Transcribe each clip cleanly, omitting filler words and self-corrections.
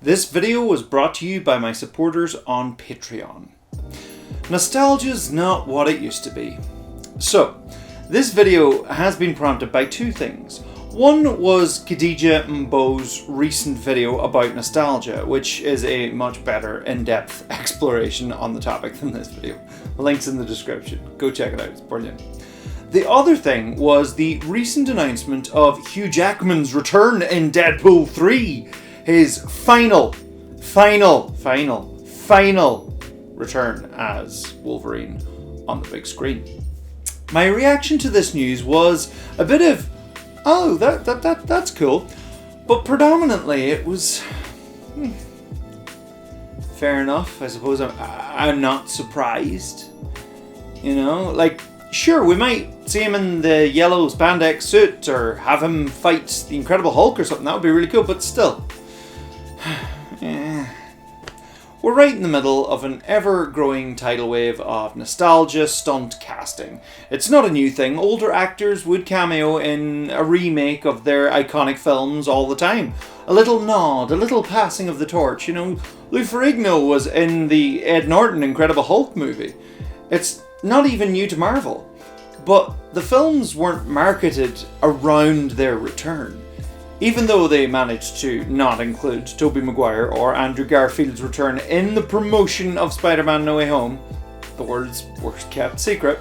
This video was brought to you by my supporters on Patreon. Nostalgia's not what it used to be. So, this video has been prompted by two things. One was Khadija Mbo's recent video about nostalgia, which is a much better in-depth exploration on the topic than this video. Links in the description. Go check it out, it's brilliant. The other thing was the recent announcement of Hugh Jackman's return in Deadpool 3. His final return as Wolverine on the big screen. My reaction to this news was a bit of, oh, that's cool, but predominantly it was fair enough. I suppose I'm not surprised. You know, like, sure, we might see him in the yellow spandex suit or have him fight the Incredible Hulk or something. That would be really cool, but still. We're right in the middle of an ever-growing tidal wave of nostalgia stunt casting. It's not a new thing. Older actors would cameo in a remake of their iconic films all the time. A little nod, a little passing of the torch. You know, Lou Ferrigno was in the Ed Norton Incredible Hulk movie. It's not even new to Marvel. But the films weren't marketed around their return. Even though they managed to not include Tobey Maguire or Andrew Garfield's return in the promotion of Spider-Man No Way Home, the world's worst kept secret,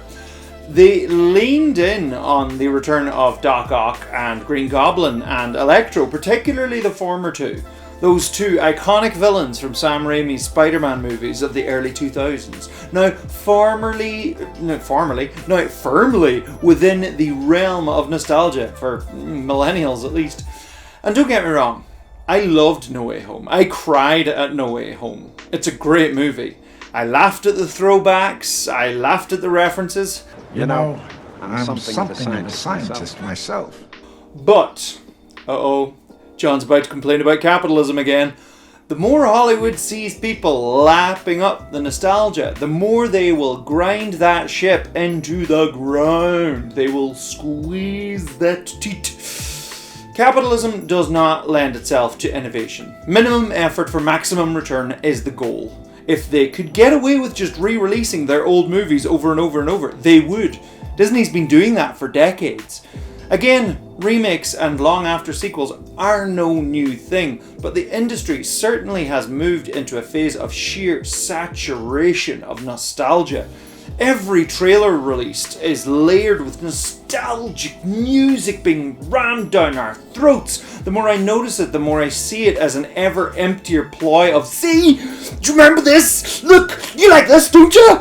they leaned in on the return of Doc Ock and Green Goblin and Electro, particularly the former two. Those two iconic villains from Sam Raimi's Spider-Man movies of the early 2000s. Now firmly within the realm of nostalgia, for millennials at least. And don't get me wrong, I loved No Way Home. I cried at No Way Home. It's a great movie. I laughed at the throwbacks, I laughed at the references. You know, I'm something of a scientist myself. But, John's about to complain about capitalism again. The more Hollywood sees people lapping up the nostalgia, the more they will grind that ship into the ground. They will squeeze that teat. Capitalism does not lend itself to innovation. Minimum effort for maximum return is the goal. If they could get away with just re-releasing their old movies over and over and over, they would. Disney's been doing that for decades. Again, remakes and long after sequels are no new thing, but the industry certainly has moved into a phase of sheer saturation of nostalgia. Every trailer released is layered with nostalgic music being rammed down our throats. The more I notice it, the more I see it as an ever emptier ploy of, see, do you remember this? Look, you like this, don't you?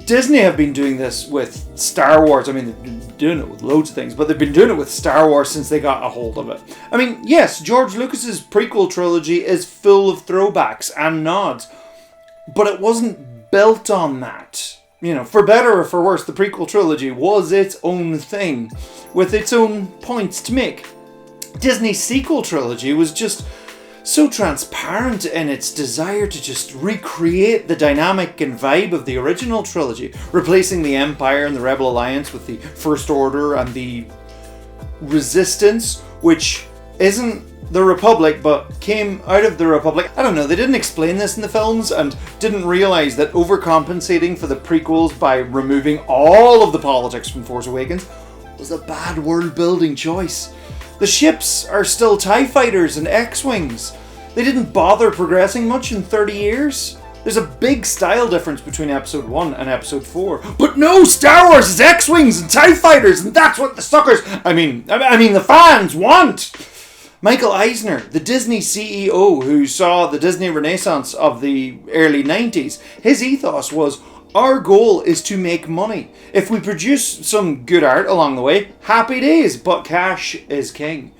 Disney have been doing this with Star Wars. I mean, they've been doing it with loads of things, but they've been doing it with Star Wars since they got a hold of it. I mean, yes, George Lucas's prequel trilogy is full of throwbacks and nods, but it wasn't built on that. You know, for better or for worse, the prequel trilogy was its own thing, with its own points to make. Disney's sequel trilogy was just so transparent in its desire to just recreate the dynamic and vibe of the original trilogy, replacing the Empire and the Rebel Alliance with the First Order and the Resistance, which isn't the Republic but came out of the Republic. I don't know, they didn't explain this in the films and didn't realise that overcompensating for the prequels by removing all of the politics from Force Awakens was a bad world building choice. The ships are still TIE fighters and X-Wings. They didn't bother progressing much in 30 years. There's a big style difference between Episode 1 and Episode 4. But no, Star Wars is X-Wings and TIE fighters, and that's what the suckers, I mean the fans want. Michael Eisner, the Disney CEO who saw the Disney Renaissance of the early 90s, his ethos was, our goal is to make money. If we produce some good art along the way, happy days, but cash is king.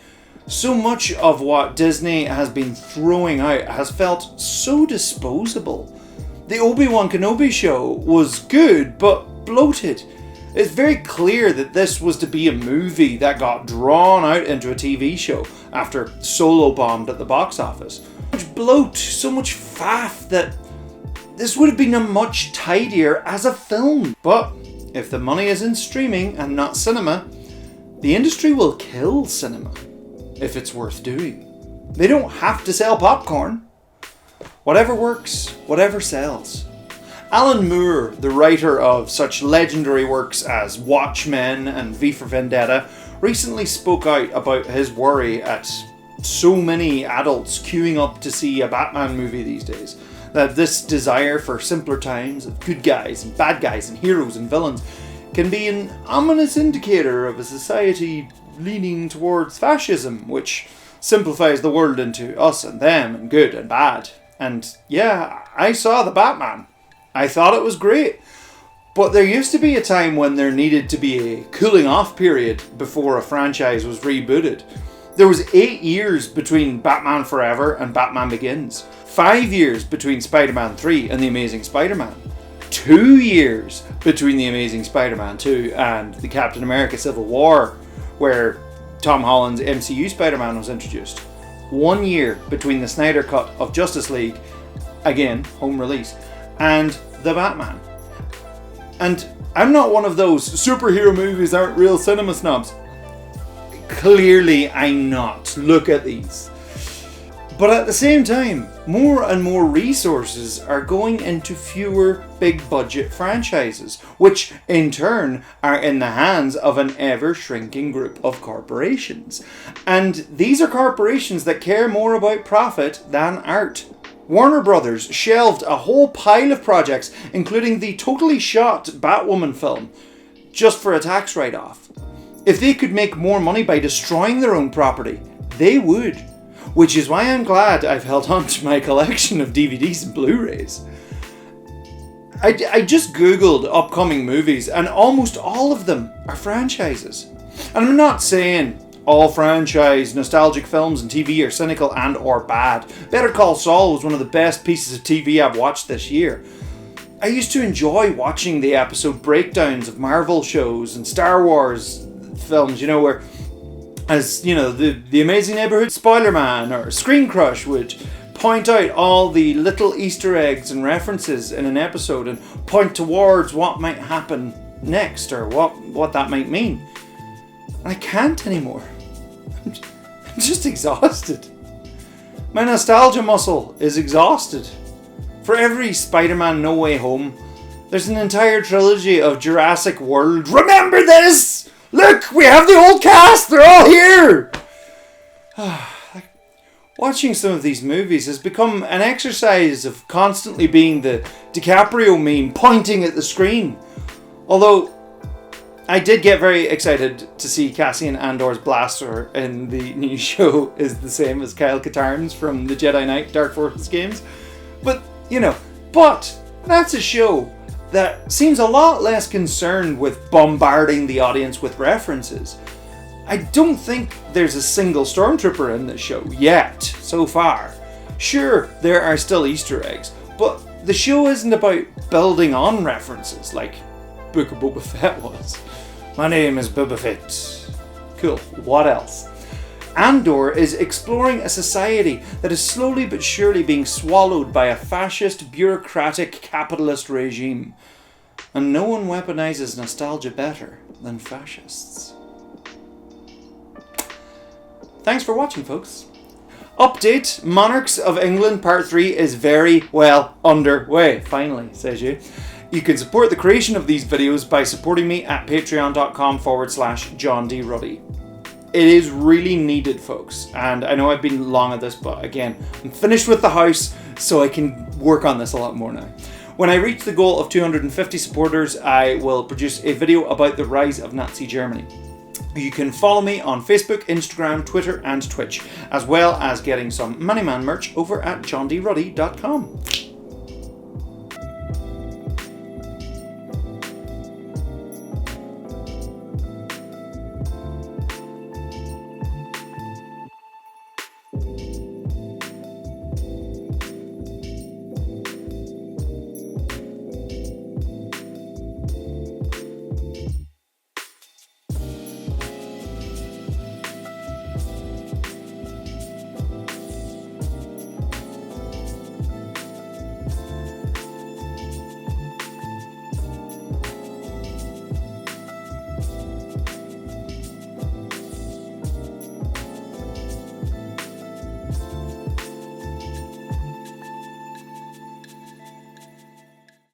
So much of what Disney has been throwing out has felt so disposable. The Obi-Wan Kenobi show was good, but bloated. It's very clear that this was to be a movie that got drawn out into a TV show after Solo bombed at the box office. So much bloat, so much faff that this would have been a much tidier as a film. But if the money is in streaming and not cinema, the industry will kill cinema if it's worth doing. They don't have to sell popcorn. Whatever works, whatever sells. Alan Moore, the writer of such legendary works as Watchmen and V for Vendetta, recently spoke out about his worry at so many adults queuing up to see a Batman movie these days. That this desire for simpler times of good guys and bad guys and heroes and villains can be an ominous indicator of a society leaning towards fascism, which simplifies the world into us and them and good and bad. And yeah, I saw the Batman. I thought it was great. But there used to be a time when there needed to be a cooling off period before a franchise was rebooted. There was 8 years between Batman Forever and Batman Begins. 5 years between Spider-Man 3 and The Amazing Spider-Man. 2 years between The Amazing Spider-Man 2 and the Captain America Civil War, where Tom Holland's MCU Spider-Man was introduced. 1 year between the Snyder Cut of Justice League, again, home release, and the Batman. And I'm not one of those superhero movies aren't real cinema snobs. Clearly I'm not. Look at these. But at the same time, more and more resources are going into fewer big budget franchises, which in turn are in the hands of an ever shrinking group of corporations. And these are corporations that care more about profit than art. Warner Brothers shelved a whole pile of projects, including the totally shot Batwoman film, just for a tax write-off. If they could make more money by destroying their own property, they would. Which is why I'm glad I've held on to my collection of DVDs and Blu-rays. I just googled upcoming movies and almost all of them are franchises. And I'm not saying all franchise nostalgic films and TV are cynical and or bad. Better Call Saul was one of the best pieces of TV I've watched this year. I used to enjoy watching the episode breakdowns of Marvel shows and Star Wars films, you know, where, as you know, the Amazing Neighborhood Spoiler Man or Screen Crush would point out all the little Easter eggs and references in an episode and point towards what might happen next or what that might mean. And I can't anymore. I'm just exhausted. My nostalgia muscle is exhausted. For every Spider-Man No Way Home, there's an entire trilogy of Jurassic World. Remember this! Look, we have the old cast, they're all here! Watching some of these movies has become an exercise of constantly being the DiCaprio meme pointing at the screen. Although, I did get very excited to see Cassian Andor's blaster in the new show is the same as Kyle Katarn's from the Jedi Knight Dark Forces games. But, you know, that's a show that seems a lot less concerned with bombarding the audience with references. I don't think there's a single Stormtrooper in this show yet, so far. Sure, there are still Easter eggs, but the show isn't about building on references like Book of Boba Fett was. My name is Boba Fett. Cool, what else? Andor is exploring a society that is slowly but surely being swallowed by a fascist, bureaucratic, capitalist regime. And no one weaponizes nostalgia better than fascists. Thanks for watching, folks. Update, Monarchs of England Part 3 is very well underway. Finally, says you. You can support the creation of these videos by supporting me at patreon.com/John D Ruddy. It is really needed, folks, and I know I've been long at this, but again, I'm finished with the house, so I can work on this a lot more now. When I reach the goal of 250 supporters, I will produce a video about the rise of Nazi Germany. You can follow me on Facebook, Instagram, Twitter, and Twitch, as well as getting some Moneyman merch over at johndruddy.com.